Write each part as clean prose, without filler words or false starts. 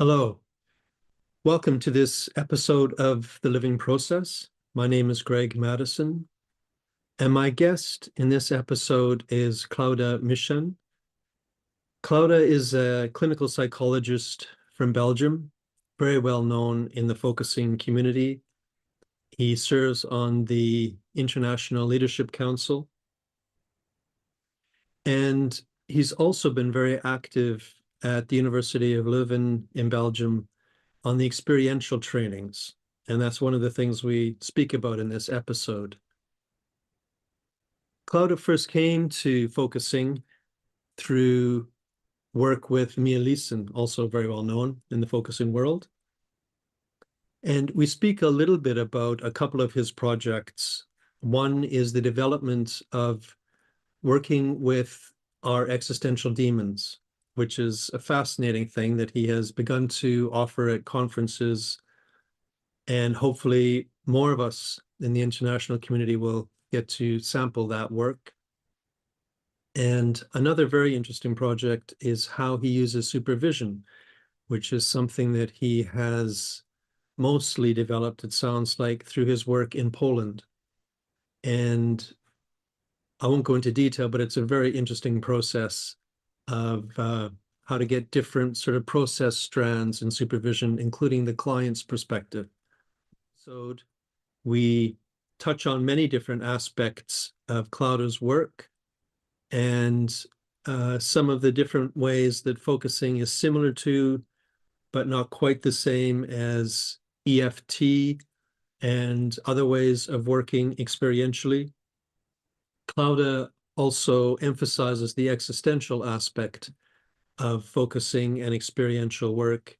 Hello, welcome to this episode of The Living Process. My name is Greg Madison, and my guest in this episode is Claude Missiaen. Claude is a clinical psychologist from Belgium, very well known in the focusing community. He serves on the International Leadership Council, and he's also been very active at the University of Leuven in Belgium on the experiential trainings. And that's one of the things we speak about in this episode. Claude first came to focusing through work with Lynn, also very well known in the focusing world. And we speak a little bit about a couple of his projects. One is the development of working with our existential demons, which is a fascinating thing that he has begun to offer at conferences. And hopefully more of us in the international community will get to sample that work. And another very interesting project is how he uses supervision, which is something that he has mostly developed, it sounds like, through his work in Poland. And I won't go into detail, but it's a very interesting process of how to get different sort of process strands in supervision, including the client's perspective. So we touch on many different aspects of Claude's work and some of the different ways that focusing is similar to, but not quite the same as EFT and other ways of working experientially. Claude also emphasizes the existential aspect of focusing and experiential work.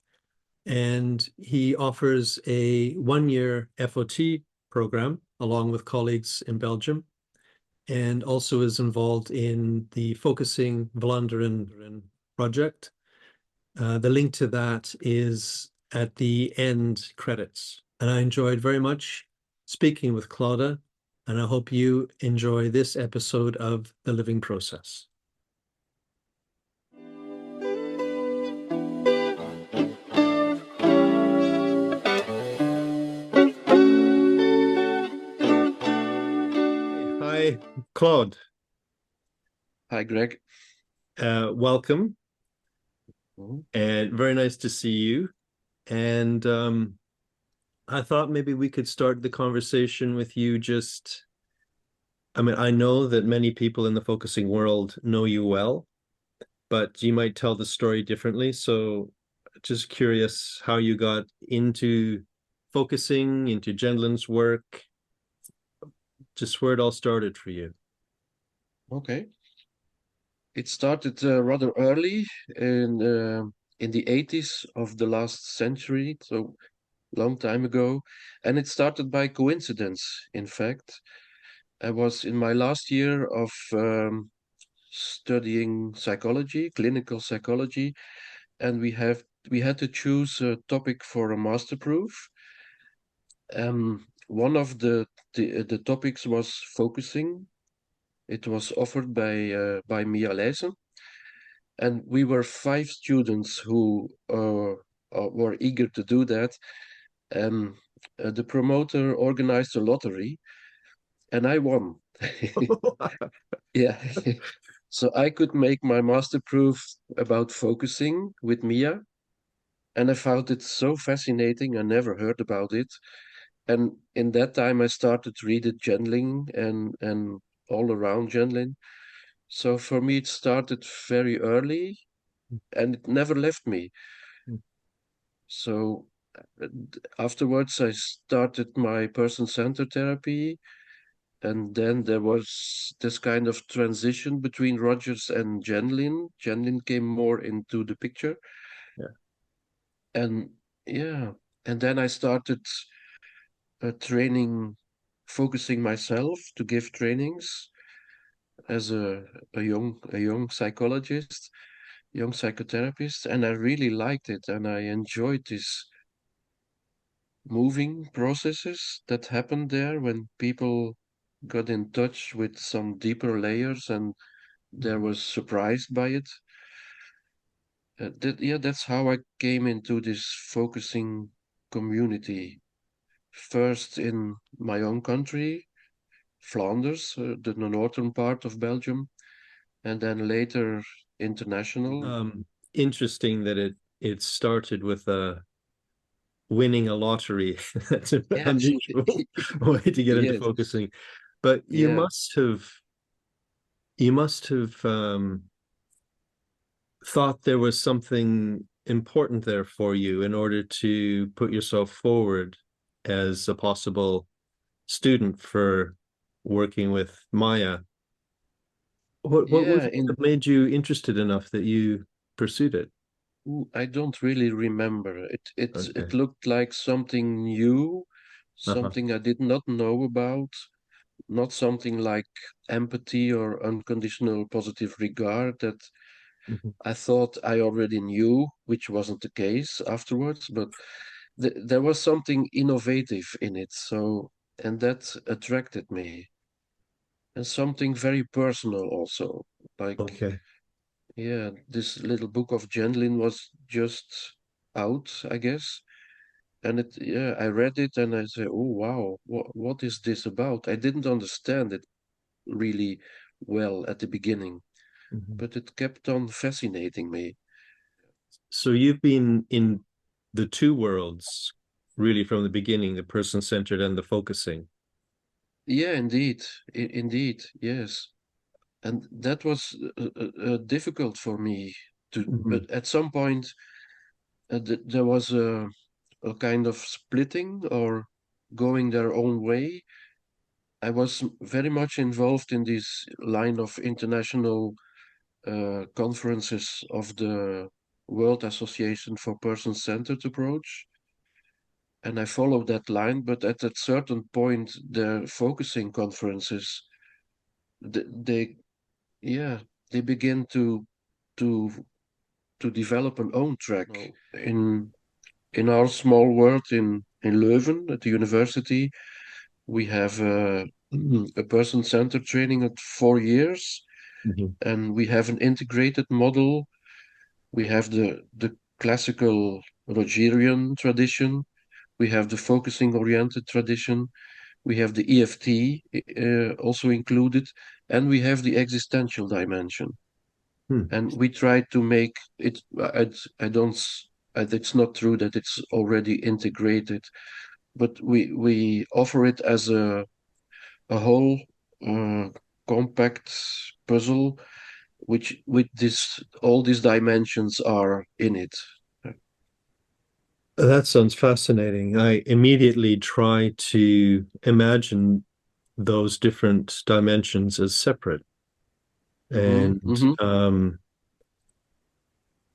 And he offers a 1-year FOT program along with colleagues in Belgium, and also is involved in the Focusing Vlaanderen project. The link to that is at the end credits. And I enjoyed very much speaking with Claude, and I hope you enjoy this episode of The Living Process. Hi, Claude. Hi, Greg. Welcome, Mhm. and very nice to see you. And I thought maybe we could start the conversation with you just, I mean, I know that many people in the focusing world know you well, but you might tell the story differently. So just curious how you got into focusing, into Gendlin's work, just where it all started for you. Okay. It started rather early in the 80s of the last century, so long time ago, and it started by coincidence. In fact, I was in my last year of studying psychology, clinical psychology, and we had to choose a topic for a master proof. One of the topics was focusing. It was offered by Missiaen, and we were 5 students who were eager to do that. Um, the promoter organized a lottery, and I won. Yeah, so I could make my master proof about focusing with Mia, and I found it so fascinating. I never heard about it, and in that time I started reading Gendling and all around Gendling. So for me, it started very early and it never left me. So afterwards, I started my person-centered therapy. And then there was this kind of transition between Rogers and Jenlin. Jenlin came more into the picture. Yeah. And yeah, and then I started training, focusing myself to give trainings as a young psychologist, young psychotherapist, and I really liked it, and I enjoyed this moving processes that happened there when people got in touch with some deeper layers and they was surprised by it. Yeah, that's how I came into this focusing community. First in my own country, Flanders, the northern part of Belgium, and then later international. Interesting that it started with winning a lottery. That's an Yeah, unusual way to get into yes, focusing. But yeah, you must have thought there was something important there for you in order to put yourself forward as a possible student for working with Maya. What was yeah. it that made you interested enough that you pursued it? I don't really remember. It Okay. looked like something new, Uh-huh. something I did not know about, not something like empathy or unconditional positive regard that Mhm. I thought I already knew, which wasn't the case afterwards, but there was something innovative in it, so and that attracted me. And something very personal also. Like, Okay. yeah, this little book of Jenlin was just out, I guess. And yeah, I read it and I said, oh wow, what is this about? I didn't understand it really well at the beginning, Mhm. but it kept on fascinating me. So you've been in the two worlds really from the beginning, the person-centered and the focusing. Yeah, indeed, indeed, yes. And that was difficult for me to, Mhm. but at some point there was a kind of splitting or going their own way. I was very much involved in this line of international conferences of the World Association for Person-Centered Approach, and I followed that line. But at a certain point, the focusing conferences, they yeah, they begin to to develop an own track No. in our small world in Leuven at the university. We have a person-centered training at 4 years, Mhm. and we have an integrated model. We have the classical Rogerian tradition. We have the focusing-oriented tradition. We have the EFT also included, and we have the existential dimension. Hmm. And we try to make it. I don't. It's not true that it's already integrated, but we offer it as a whole uh, compact puzzle, which with this all these dimensions are in it. That sounds fascinating. I immediately try to imagine those different dimensions as separate. Hmm, And hmm.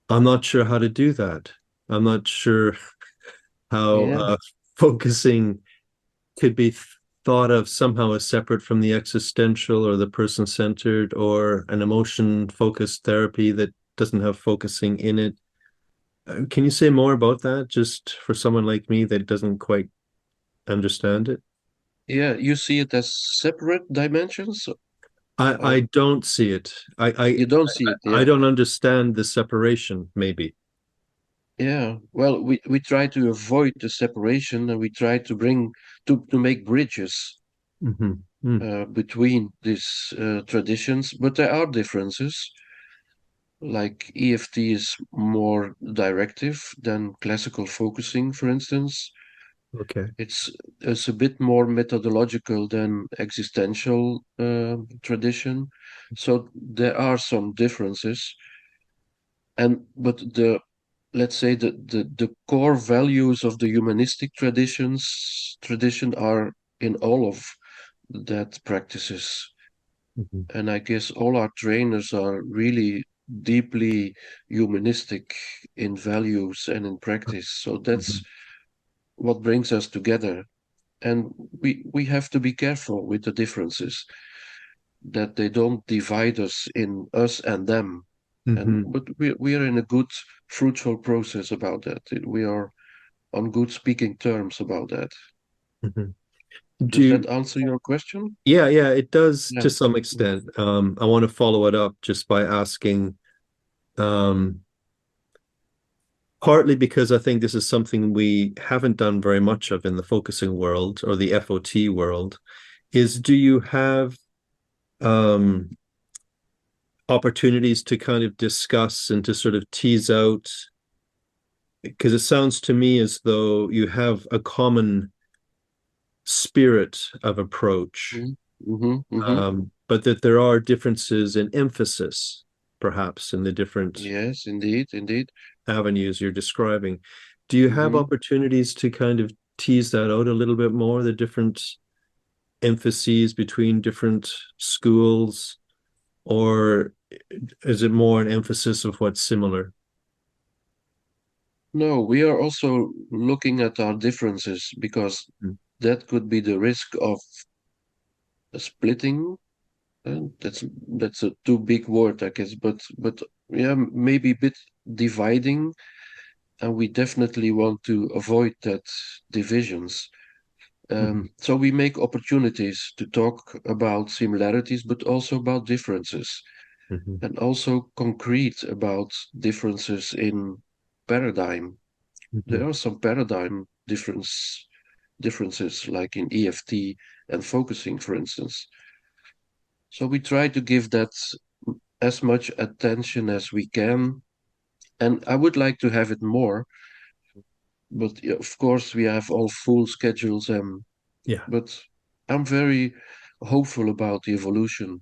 I'm not sure how to do that. I'm not sure how Yeah, focusing could be thought of somehow as separate from the existential or the person-centered or an emotion-focused therapy that doesn't have focusing in it. Can you say more about that, just for someone like me that doesn't quite understand it? yeah. You see it as separate dimensions, I or don't see it. you don't see it. I Yeah, don't understand the separation, maybe. yeah. Well, we try to avoid the separation, and we try to bring to make bridges Hmm. Mm. between these traditions, but there are differences. Like EFT is more directive than classical focusing, for instance. Okay. It's a bit more methodological than existential tradition. So there are some differences, and but the let's say the core values of the humanistic tradition are in all of that practices. Hmm. And I guess all our trainers are really deeply humanistic in values and in practice. So that's Hmm. what brings us together. And we have to be careful with the differences, that they don't divide us in us and them. And Hmm. but we are in a good, fruitful process about that. We are on good speaking terms about that. Hmm. Does Do that answer your question? Yeah, yeah, it does Yeah. to some extent. I want to follow it up just by asking, um, partly because I think this is something we haven't done very much of in the focusing world or the FOT world, is do you have um, opportunities to kind of discuss and to sort of tease out? Because it sounds to me as though you have a common spirit of approach, Mhm, mhm, mhm. but that there are differences in emphasis, perhaps, in the different Yes, indeed, indeed. avenues you're describing. Do you have Mhm. opportunities to kind of tease that out a little bit more, the different emphases between different schools, or is it more an emphasis of what's similar? No, we are also looking at our differences because Mm. that could be the risk of splitting. That's a too big word, I guess, but yeah, maybe a bit dividing, and we definitely want to avoid that divisions. Mhm. So we make opportunities to talk about similarities, but also about differences, Mhm. and also concrete about differences in paradigm. Mhm. There are some paradigm differences, like in EFT and focusing, for instance. So we try to give that as much attention as we can, and I would like to have it more, but yeah, of course we have all full schedules, and Yeah. but I'm very hopeful about the evolution.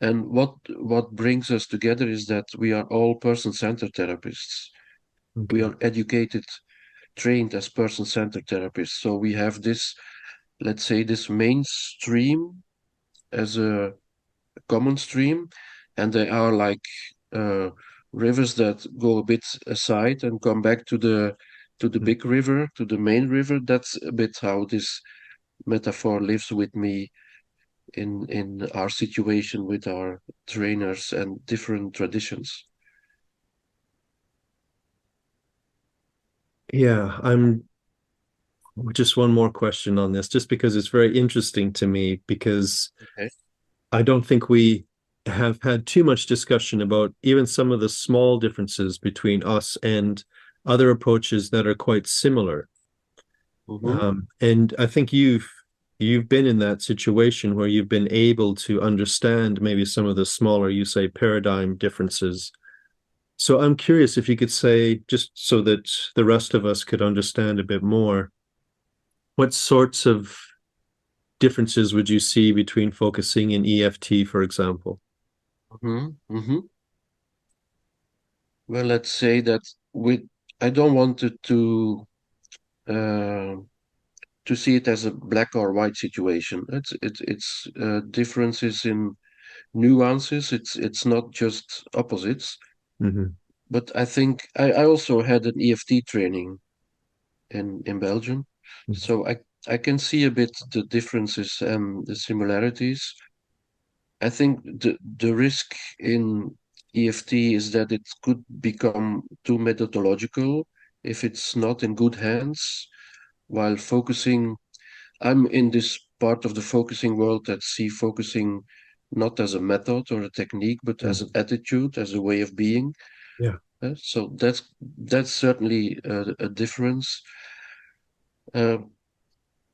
And what brings us together is that we are all person-centered therapists. We Okay. are educated, trained as person-centered therapists. So we have this, let's say, this mainstream as a common stream, and they are like uh, rivers that go a bit aside and come back to the Mm. big river, to the main river. That's a bit how this metaphor lives with me in our situation with our trainers and different traditions. Yeah, I'm just one more question on this, just because it's very interesting to me, because Okay. I don't think we have had too much discussion about even some of the small differences between us and other approaches that are quite similar. Mm-hmm. And I think you've been in that situation where you've been able to understand maybe some of the smaller, you say, paradigm differences. So I'm curious if you could say, just so that the rest of us could understand a bit more, what sorts of differences would you see between focusing and EFT, for example? Mm-hmm. Mm-hmm. Well, let's say that with I don't want uh, to see it as a black or white situation. It's differences in nuances. It's not just opposites. Mhm. But I think I also had an EFT training in Belgium, so I can see a bit the differences and the similarities. I think the risk in EFT is that it could become too methodological if it's not in good hands, while focusing I'm in this part of the focusing world that see focusing not as a method or a technique, but as an attitude, as a way of being. Yeah. So that's certainly a difference. Uh,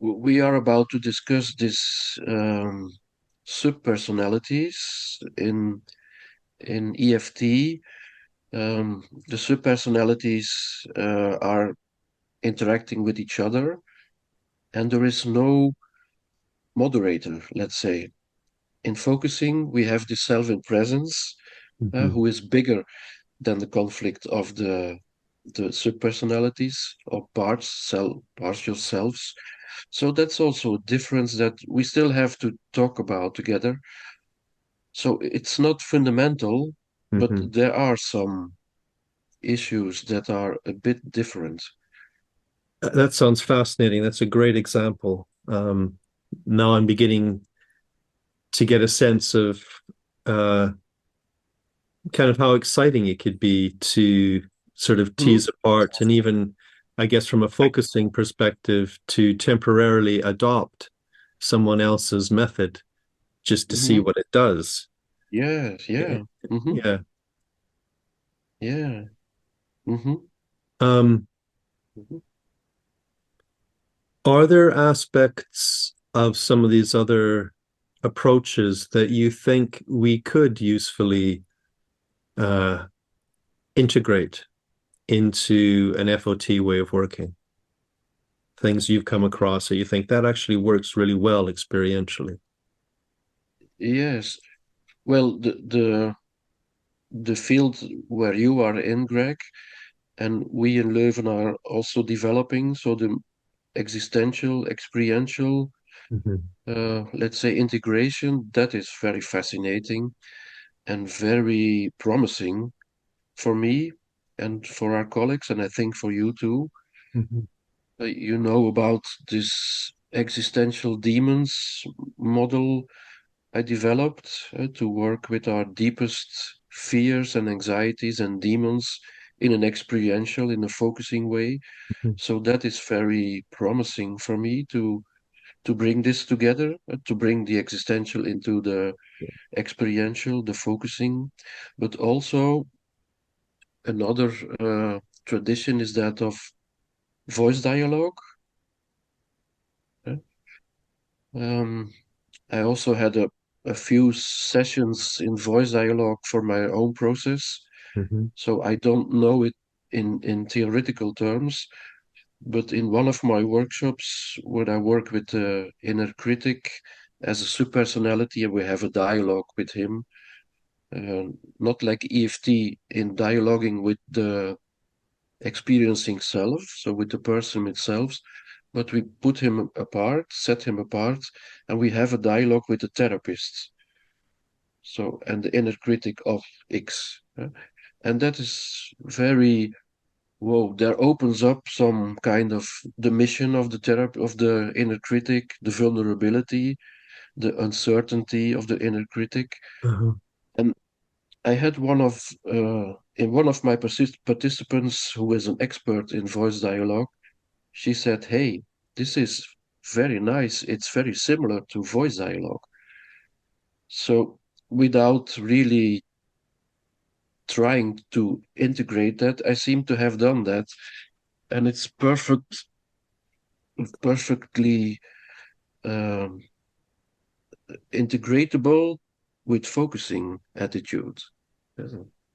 we are about to discuss this subpersonalities in EFT. The subpersonalities are interacting with each other, and there is no moderator, let's say. In focusing, we have the self in presence, Mhm. who is bigger than the conflict of the subpersonalities or partial selves. So that's also a difference that we still have to talk about together. So it's not fundamental, but Mhm. there are some issues that are a bit different. That sounds fascinating. That's a great example. Now I'm beginning to get a sense of uh, kind of how exciting it could be to sort of Mhm. tease apart, and even, I guess, from a focusing perspective, to temporarily adopt someone else's method just to see Mhm. what it does. Yes, Eh, yeah. Hmm. Yeah. Yeah. Hmm. Um, Mhm. are there aspects of some of these other approaches that you think we could usefully uh, integrate into an FOT way of working? Things you've come across that you think that actually works really well experientially? Yes. Well, the field where you are in, Greg, and we in Leuven are also developing, so the existential, experiential, Mhm, let's say integration, that is very fascinating and very promising for me and for our colleagues, and I think for you too. mhm, You know about this existential demons model I developed to work with our deepest fears and anxieties and demons in an experiential, in a focusing way. mhm. So that is very promising for me to bring this together, to bring the existential into the experiential, the focusing, but also another tradition is that of voice dialogue. uh, Um, I also had a few sessions in voice dialogue for my own process, Mhm, so I don't know it in theoretical terms, but in one of my workshops where I work with the inner critic as a subpersonality, and we have a dialogue with him, uh, not like EFT in dialoguing with the experiencing self, so with the person itself, but we put him apart, set him apart, and we have a dialogue with the therapist. So, and the inner critic of X. And that is very, whoa, there opens up some kind of the mission of the therapy of the inner critic, the vulnerability, the uncertainty of the inner critic. uh-huh. And I had one of in one of my participants who is an expert in voice dialogue. She said, "Hey, this is very nice. It's very similar to voice dialogue." So without really trying to integrate that, I seem to have done that, and it's perfectly um, integratable with focusing attitude. Yes.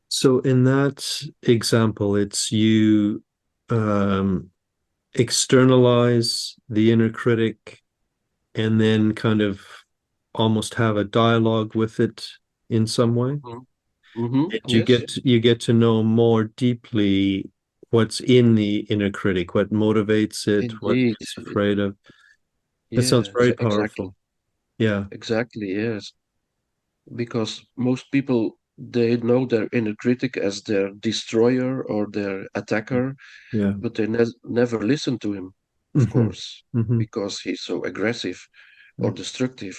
So in that example, it's you um, externalize the inner critic and then kind of almost have a dialogue with it in some way. Mhm. Mhm. And Yes, you get to know more deeply what's in the inner critic, what motivates it, what indeed. it's afraid of. That sounds Yeah, very exactly. powerful. Yeah, Exactly, yes. Because most people they know their inner critic as their destroyer or their attacker, yeah. but they never listen to him, of Hmm. course, Hmm. because he's so aggressive or destructive.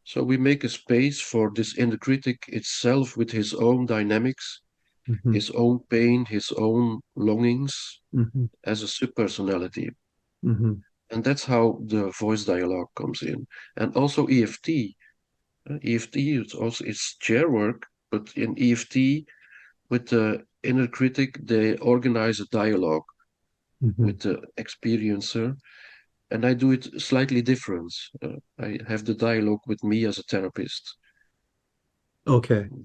So we make a space for this inner critic itself with his own dynamics, Hmm. his own pain, his own longings Hmm. as a subpersonality. Hmm. And that's how the voice dialogue comes in. And also EFT. EFT is also it's chair work, but in EFT with the inner critic, they organize a dialogue Hmm. with the experiencer, and I do it slightly different. I have the dialogue with me as a therapist. Okay. Yeah,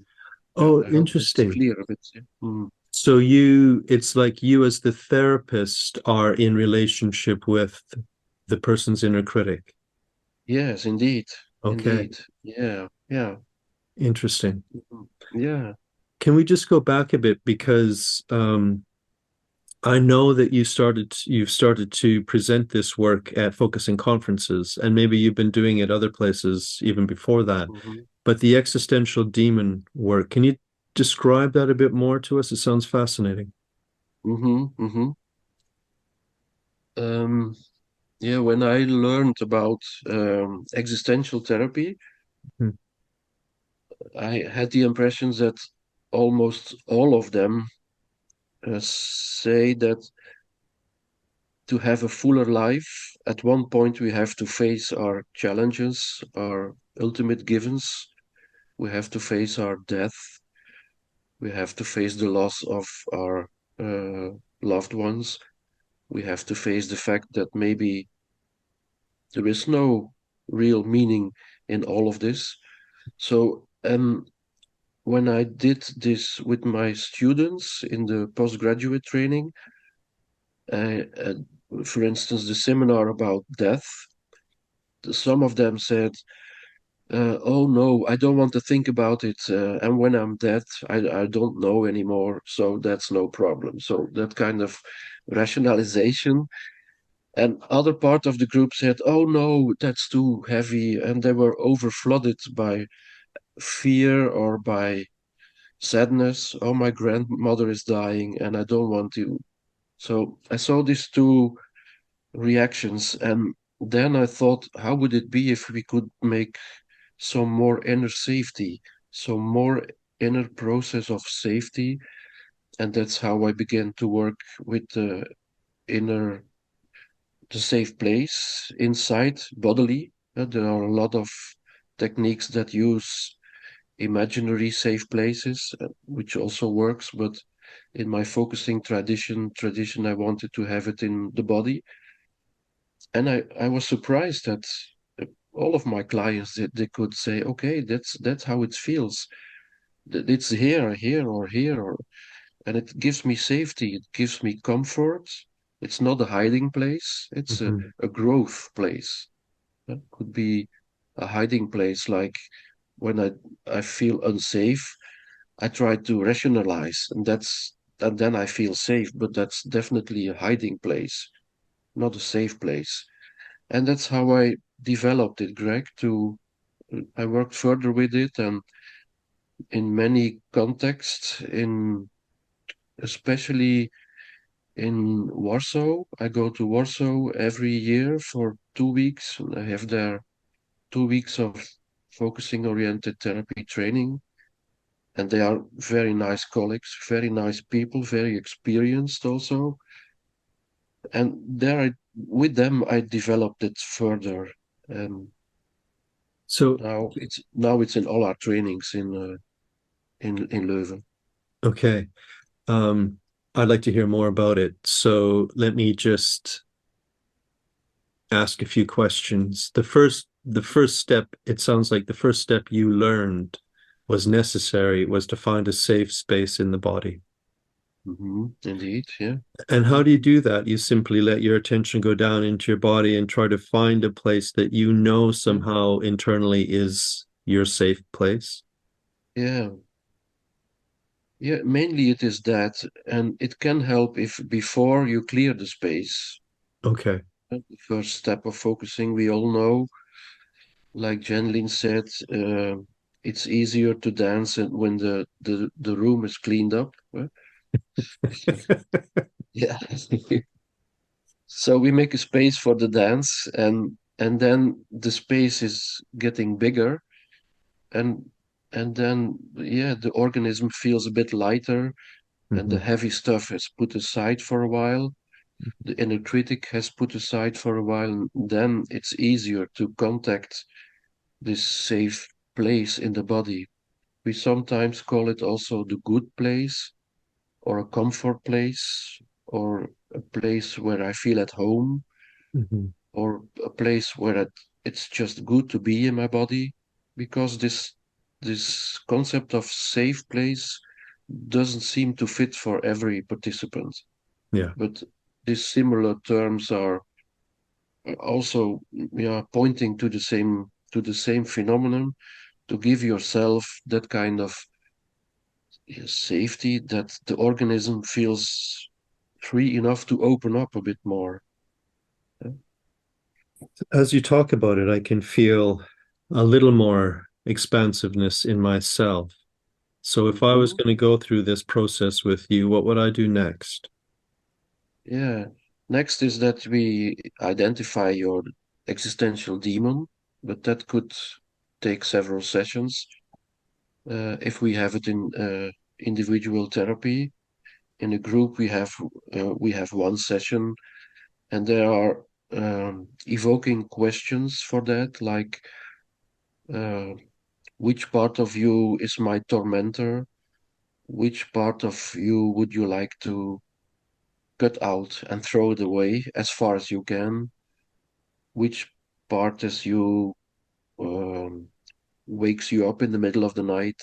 Oh, I hope that's interesting. clear a bit. Yeah. Mm. So it's like you as the therapist are in relationship with the person's inner critic. Yes, indeed, Okay, indeed. Yeah, yeah, interesting. mhm, yeah. Can we just go back a bit because I know that you've started to present this work at focusing conferences, and maybe you've been doing it other places even before that. Hmm. But the existential demon work, can you describe that a bit more to us? It sounds fascinating. Hmm. Hmm. Um, yeah, when I learned about existential therapy, Hmm. I had the impression that almost all of them say that to have a fuller life, at one point we have to face our challenges, our ultimate givens. We have to face our death. We have to face the loss of our loved ones. We have to face the fact that maybe there is no real meaning in all of this. So, when I did this with my students in the postgraduate training, for instance, the seminar about death, some of them said, "Oh no, I don't want to think about it. And when I'm dead, I don't know anymore, so that's no problem." So that kind of rationalization. And other part of the group said, "Oh no, that's too heavy," and they were overflooded by fear or by sadness. "Oh, my grandmother is dying, and I don't want to." So I saw these two reactions, and then I thought, how would it be if we could make some more inner safety, some more inner process of safety? And that's how I began to work with the inner, the safe place inside bodily. There are a lot of techniques that use imaginary safe places, which also works, but in my focusing tradition, I wanted to have it in the body. And I was surprised that all of my clients they could say, okay, that's how it feels. It's here, or here, or and it gives me safety, it gives me comfort. It's not a hiding place, it's Mhm. a growth place. It could be a hiding place, like when I feel unsafe, I try to rationalize, and then I feel safe, but that's definitely a hiding place, not a safe place. And that's how I developed it, Greg, to I worked further with it and in many contexts, in especially in Warsaw. I go to Warsaw every year for 2 weeks, and I have there 2 weeks of focusing oriented therapy training. And they are very nice colleagues, very nice people, very experienced also. And there, with them, I developed it further. Um, So, now it's in all our trainings in Leuven. okay. Um, I'd like to hear more about it. So let me just ask a few questions. The first step, it sounds like the first step you learned was necessary was to find a safe space in the body. Indeed, yeah. And how do you do that? You simply let your attention go down into your body and try to find a place that you know Yeah. somehow internally is your safe place. Yeah, yeah. Mainly it is that, and it can help if before you clear the space. Okay. The first step of focusing, we all know, like Jen said, it's easier to dance when the room is cleaned up. Yeah. So we make a space for the dance, and then the space is getting bigger, and and then yeah, the organism feels a bit lighter, and the Mhm. heavy stuff is put aside for a while. The inner critic has put aside for a while, and then it's easier to contact this safe place in the body. We sometimes call it also the good place, or a comfort place, or a place where I feel at home, Mhm. or a place where it's just good to be in my body, because this concept of safe place doesn't seem to fit for every participant. Yeah. But these similar terms are also, yeah, pointing to the same phenomenon, to give yourself that kind of, yeah, safety, that the organism feels free enough to open up a bit more. Yeah. As you talk about it, I can feel a little more expansiveness in myself. So if I was Mhm. going to go through this process with you, what would I do next? Yeah. Next is that we identify your existential demon, but that could take several sessions. If we have it in individual therapy, in a group we have one session, and there are evoking questions for that, like uh, which part of you is my tormentor? Which part of you would you like to cut out and throw it away as far as you can. Which part as you um, wakes you up in the middle of the night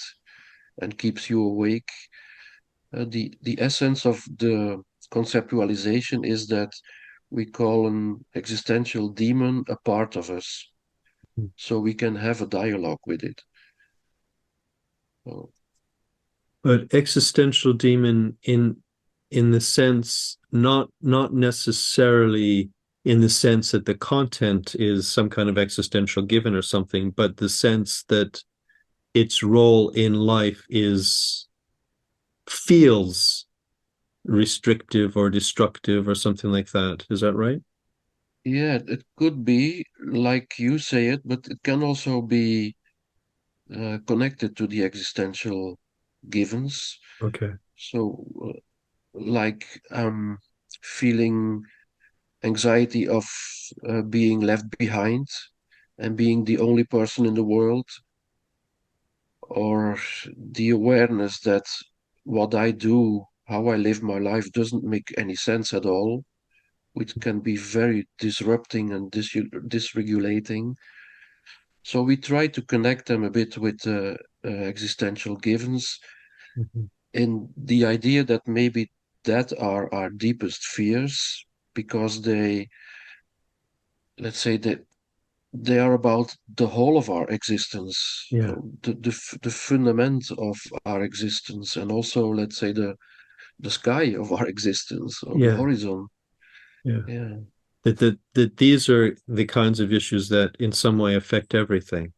and keeps you awake. The essence of the conceptualization is that we call an existential demon a part of us, so we can have a dialogue with it. So, But existential demon in the sense not necessarily in the sense that the content is some kind of existential given or something, but the sense that its role in life is feels restrictive or destructive or something like that. Is that right? yeah, it could be like you say it, but it can also be connected to the existential givens. Okay. So, like feeling anxiety of being left behind and being the only person in the world, or the awareness that what I do, how I live my life, doesn't make any sense at all, which can be very disrupting and dysregulating. So we try to connect them a bit with existential givens Mhm. in the idea that maybe that are our deepest fears because they, let's say that they are about the whole of our existence, Yeah. the fundament of our existence, and also, let's say, the sky of our existence, or the Yeah. horizon. Yeah. Yeah. That these are the kinds of issues that in some way affect everything.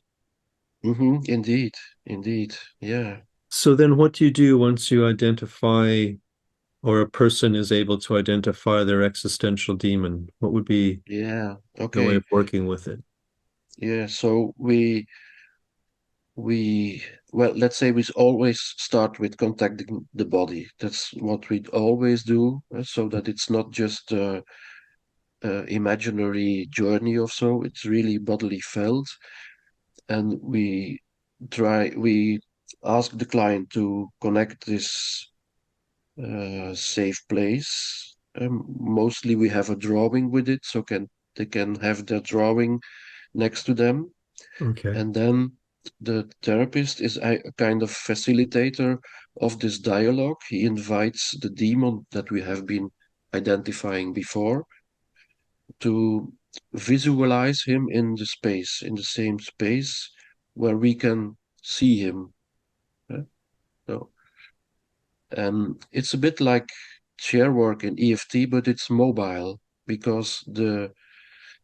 Indeed. Indeed. Yeah. So then what do you do once you identify or a person is able to identify their existential demon? What would be Yeah. the way Okay. of working with it? Yeah. So we well, let's say we always start with contacting the body. That's what we always do, so that it's not just imaginary journey or so. It's really bodily felt, and we ask the client to connect this safe place. Mostly we have a drawing with it, so can they can have their drawing next to them, Okay. and then the therapist is a kind of facilitator of this dialogue. He invites the demon that we have been identifying before to visualize him in the space, in the same space where we can see him. eh? So, and it's a bit like chair work in EFT, but it's mobile because the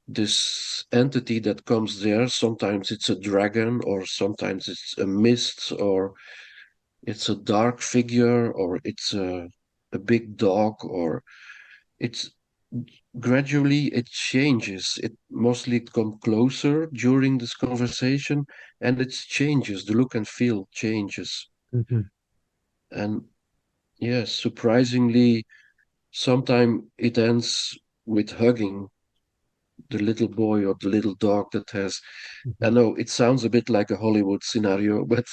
this entity that comes there, sometimes it's a dragon, or sometimes it's a mist, or it's a dark figure, or it's a big dog, or it's gradually it changes. It mostly come closer during this conversation, and it changes. The look and feel changes. Mhm. And yes, surprisingly, sometimes it ends with hugging the little boy or the little dog that has. I Mhm. know it sounds a bit like a Hollywood scenario, but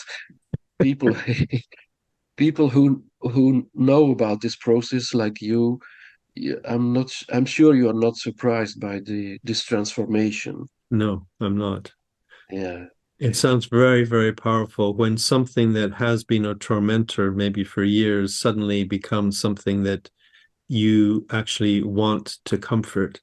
people people who know about this process like you, I'm sure you are not surprised by this transformation. No, I'm not. Yeah, It yeah. sounds very, very powerful when something that has been a tormentor, maybe for years, suddenly becomes something that you actually want to comfort.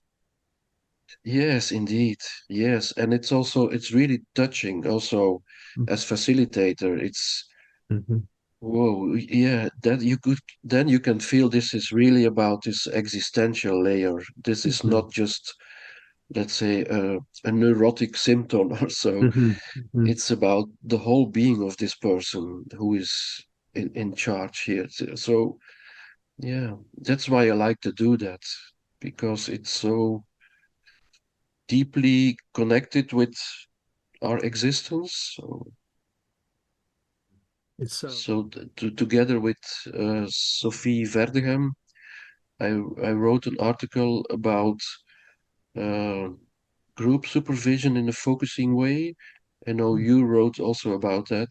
Yes, indeed. Yes, and it's really touching also as facilitator. It's Mhm. whoa, yeah, that you could then you can feel this is really about this existential layer. This is Mhm. not just, let's say, a neurotic symptom or so. Mhm. Mhm. It's about the whole being of this person who is in charge here. So, yeah, that's why I like to do that because it's so deeply connected with our existence. So, It's together with Sophie Verdegem, I wrote an article about uh, group supervision in a focusing way. I know you wrote also about that,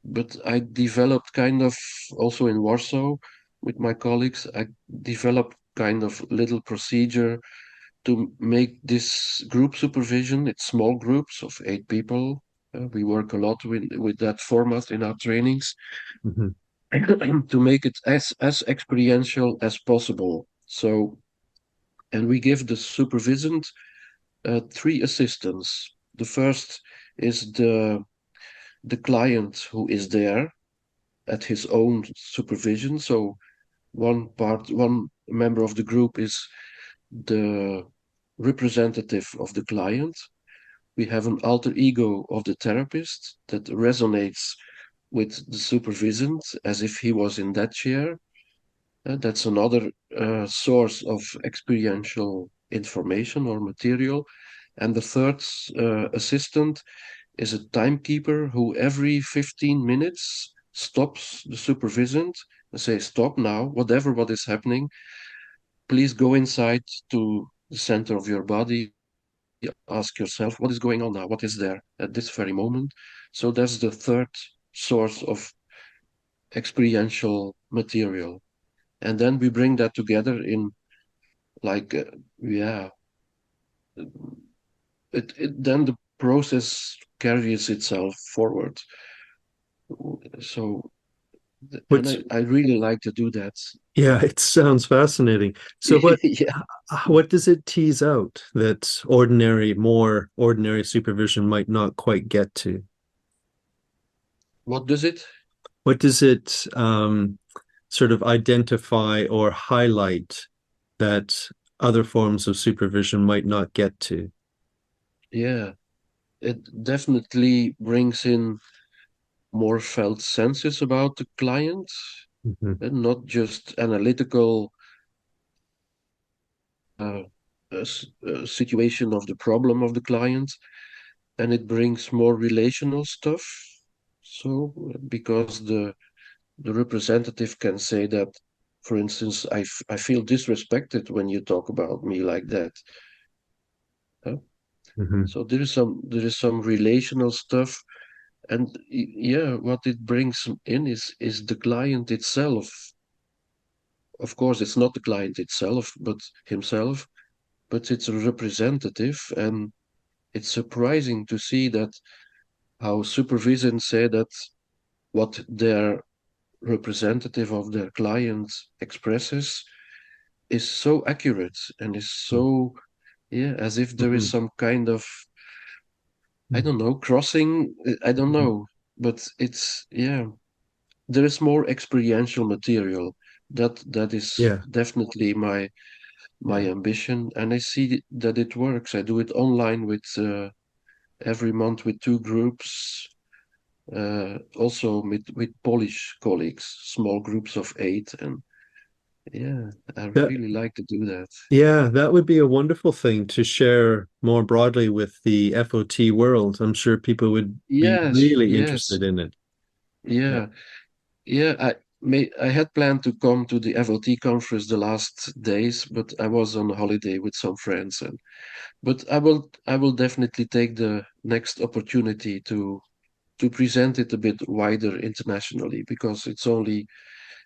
but I developed kind of also in Warsaw with my colleagues, I developed kind of little procedure to make this group supervision. It's small groups of 8 people. We work a lot with that format in our trainings Hmm. to make it as experiential as possible. So, and we give the supervision 3 assistants. The first is the client who is there at his own supervision. So one member of the group is the representative of the client. We have an alter ego of the therapist that resonates with the supervision as if he was in that chair. That's another source of experiential information or material. And the third assistant is a timekeeper who every 15 minutes stops the supervision and says, "Stop now, whatever what is happening. Please go inside to the center of your body. Ask yourself, what is going on now? What is there at this very moment?" So that's the third source of experiential material. And then we bring that together in like, yeah, then the process carries itself forward. So, and What's I really like to do that. Yeah, it sounds fascinating. So Yeah. what does it tease out that more ordinary supervision might not quite get to? What does it? What does it sort of identify or highlight that other forms of supervision might not get to? Yeah, it definitely brings in more felt senses about the client Mhm. and not just analytical uh, situation of the problem of the client. And it brings more relational stuff. So, because the representative can say that, for instance, I feel disrespected when you talk about me like that. Huh? Mhm. So there is some relational stuff, and yeah, what it brings in is the client itself. Of course, it's not the client itself, but himself, but it's a representative, and it's surprising to see that how supervision say that what their representative of their client expresses is so accurate and is so, yeah, as if there is Mhm. some kind of, I Mhm. don't know, crossing, I don't know, but it's, yeah, there is more experiential material. That is Yeah. definitely my Yeah. ambition, and I see that it works. I do it online with every month with 2 groups, also with Polish colleagues, small groups of 8, and yeah, I That really like to do that. Yeah, that would be a wonderful thing to share more broadly with the FOT world. I'm sure people would be Yes, really yes, interested in it. Yeah. yeah, yeah. I had planned to come to the FOT conference the last days, but I was on holiday with some friends, and but I will definitely take the next opportunity to present it a bit wider internationally because it's only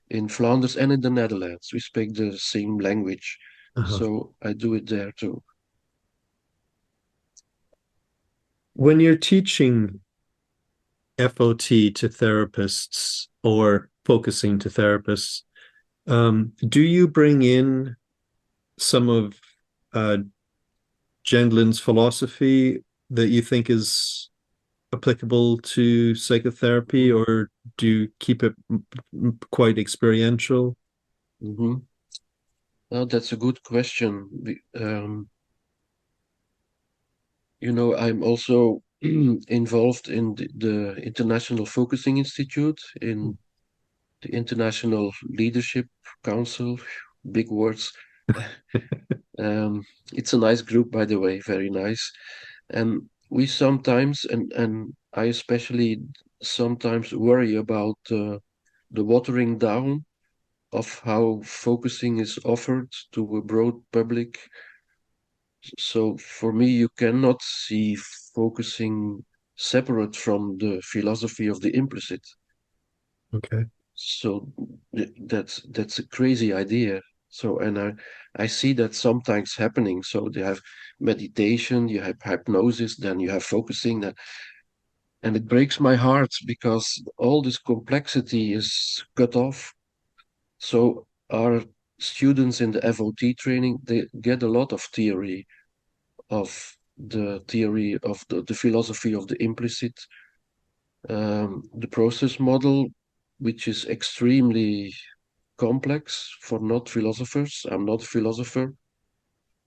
in Flanders and in the Netherlands. We speak the same language, Uh-huh. so I do it there too. When you're teaching FOT to therapists or focusing to therapists, do you bring in some of uh, Gendlin's philosophy that you think is applicable to psychotherapy, or do you keep it quite experiential? Mm-hmm. Well, that's a good question. I'm also involved in the International Focusing Institute, in the International Leadership Council. Big words. It's a nice group, by the way, very nice. And we sometimes, and I especially sometimes worry about the watering down of how focusing is offered to a broad public. So for me, you cannot see focusing separate from the philosophy of the implicit. Okay. So that's a crazy idea. So and I see that sometimes happening. So they have meditation, you have hypnosis, then you have focusing, and it breaks my heart because all this complexity is cut off. So our students in the FOT training, they get a lot of theory of the philosophy of the implicit, the process model, which is extremely complex for not philosophers. I'm not a philosopher.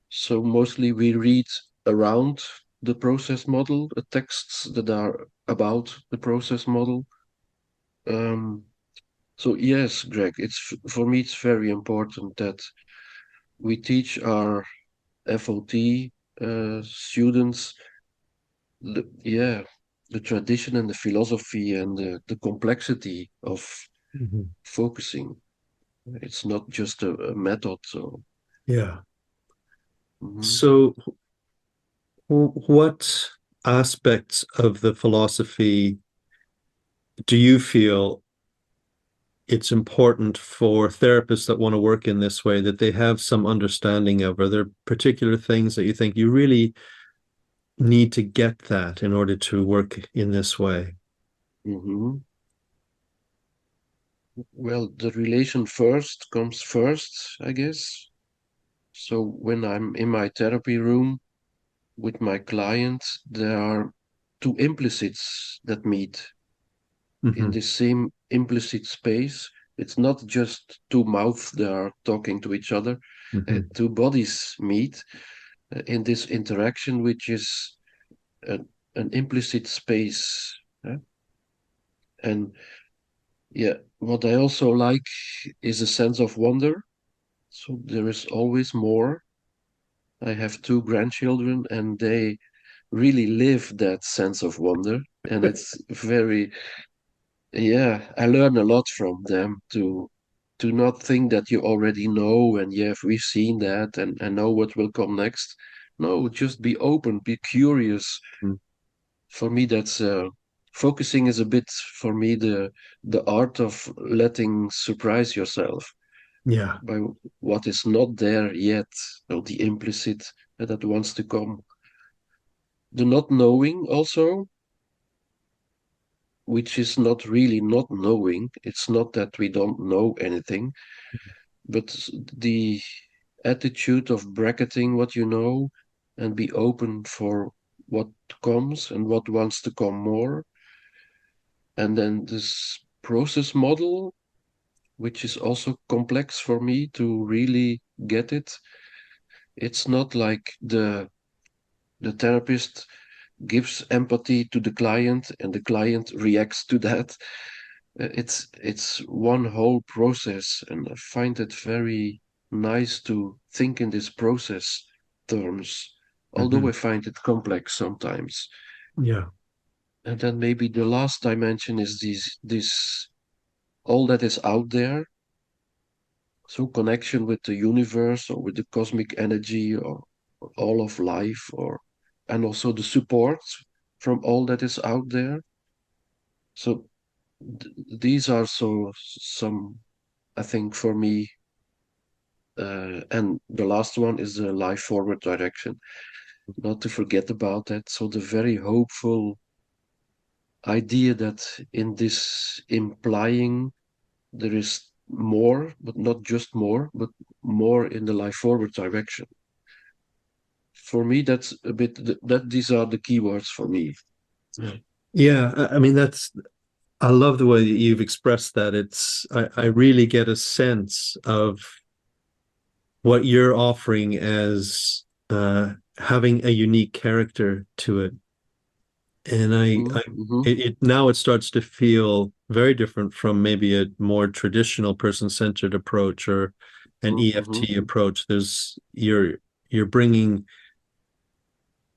So mostly we read around the process model, the texts that are about the process model. Um, so yes, Greg, for me it's very important that we teach our FOT students the tradition and the philosophy and the complexity of Mhm. focusing. It's not just a method. So Yeah. mhm. So what aspects of the philosophy do you feel it's important for therapists that want to work in this way that they have some understanding of? Are there particular things that you think you really need to get that in order to work in this way? Mhm. Well, the relation first comes first, I guess. So when I'm in my therapy room with my client, there are two implicits that meet in Mm-hmm. the same implicit space. It's not just two mouths that are talking to each other. Mm-hmm. Two bodies meet in this interaction, which is an, an implicit space. And yeah, what I also like is a sense of wonder. So there is always more. I have two grandchildren, and they really live that sense of wonder. And it's very, yeah, I learn a lot from them to not think that you already know and yeah, we've seen that and know what will come next. No, just be open, be curious. For me, that's focusing is a bit for me the art of letting surprise yourself Yeah. by what is not there yet, or the implicit that wants to come. The not knowing also, which is not really not knowing. It's not that we don't know anything, but the attitude of bracketing what you know and be open for what comes and what wants to come more. And then this process model, which is also complex for me to really get it. It's not like the therapist gives empathy to the client and the client reacts to that. It's one whole process, and I find it very nice to think in this process terms, although Mm-hmm. I find it complex sometimes. Yeah. And then maybe the last dimension is this all that is out there. So connection with the universe or with the cosmic energy or all of life or and also the support from all that is out there. So these are some I think for me and the last one is the life forward direction. Not to forget about that. So the very hopeful idea that in this implying there is more, but not just more, but more in the life forward direction. For me, that's a bit that these are the keywords for me. Yeah. Yeah. I mean, I love the way that you've expressed that. I really get a sense of what you're offering as having a unique character to it. And Mm-hmm. it now it starts to feel very different from maybe a more traditional person-centered approach or an Mm-hmm. EFT approach. You're bringing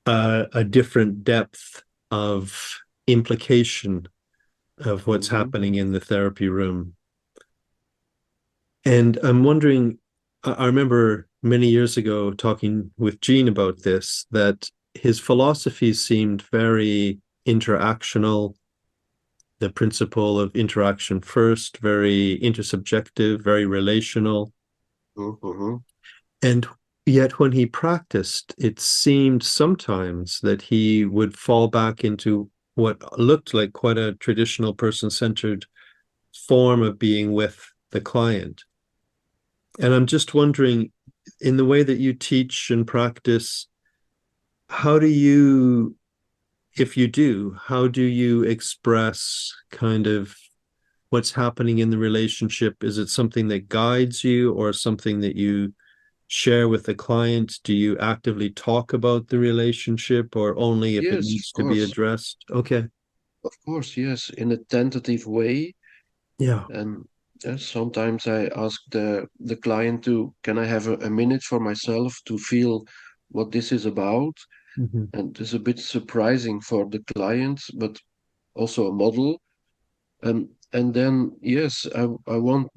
a different depth of implication of what's Mm-hmm. happening in the therapy room. And I'm wondering, I remember many years ago talking with Gene about this, that his philosophy seemed very interactional, the principle of interaction first, very intersubjective, very relational. Mm-hmm. And yet, when he practiced, it seemed sometimes that he would fall back into what looked like quite a traditional person-centered form of being with the client. And I'm just wondering, in the way that you teach and practice, how do you, if you do, how do you express kind of what's happening in the relationship? Is it something that guides you or something that you share with the client? Do you actively talk about the relationship or only if it Yes, needs to be addressed? Okay. of course, yes, in a tentative way. Yeah. And sometimes I ask the client to, can I have a minute for myself to feel what this is about? Mhm. And it's a bit surprising for the client, but also a model. And then, yes, I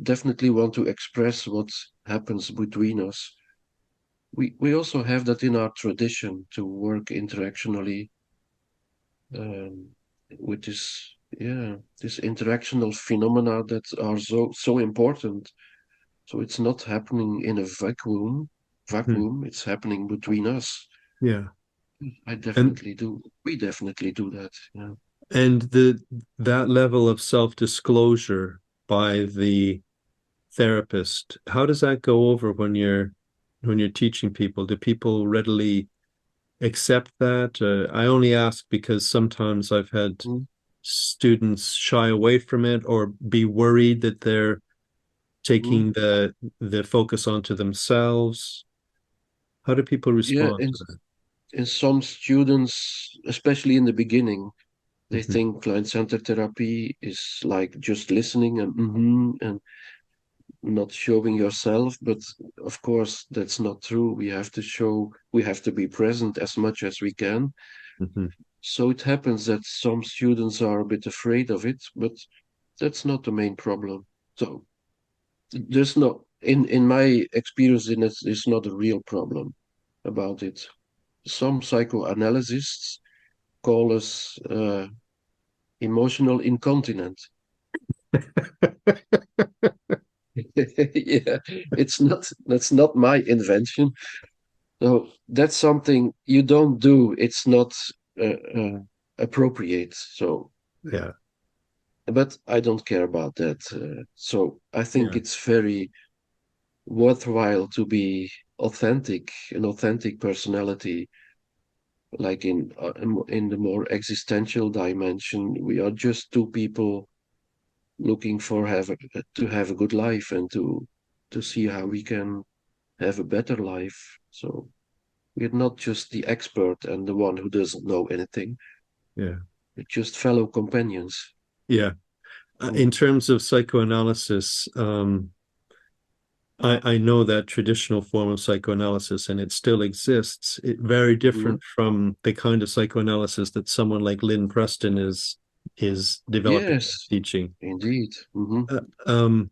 definitely want to express what happens between us. We also have that in our tradition to work interactionally, um, with this interactional phenomena that are so important. So it's not happening in a vacuum. Hmm. Vacuum. It's happening between us. Yeah. I And definitely do. We definitely do that. Yeah. and the that level of self-disclosure by the therapist, how does that go over when you're teaching people? Do people readily accept that? I only ask because sometimes I've had Mm. students shy away from it or be worried that they're Mm. taking the focus onto themselves. How do people Yeah. respond In to that? in some students, especially in the beginning, they Mhm. think client-centered therapy is like just listening and not showing yourself. But of course, that's not true. We have to show. We have to be present as much as we can. Mhm. So it happens that some students are a bit afraid of it, but that's not the main problem. So there's no, in my experience, in it, there's not a real problem about it. Some psychoanalysts call us emotional incontinent. Yeah, that's not my invention. So that's something you don't do. It's not appropriate. So, Yeah, but I don't care about that. So I think yeah, it's very worthwhile to be authentic, an authentic personality, like in the more existential dimension. We are just two people looking for to have a good life and to see how we can have a better life. So we're not just the expert and the one who doesn't know anything. yeah, We're just fellow companions. yeah. In Mm. terms of psychoanalysis, I know that traditional form of psychoanalysis and it still exists. It very Mhm. different from the kind of psychoanalysis that someone like Lynn Preston is developing, Yes, teaching. indeed. Hmm. Uh, um,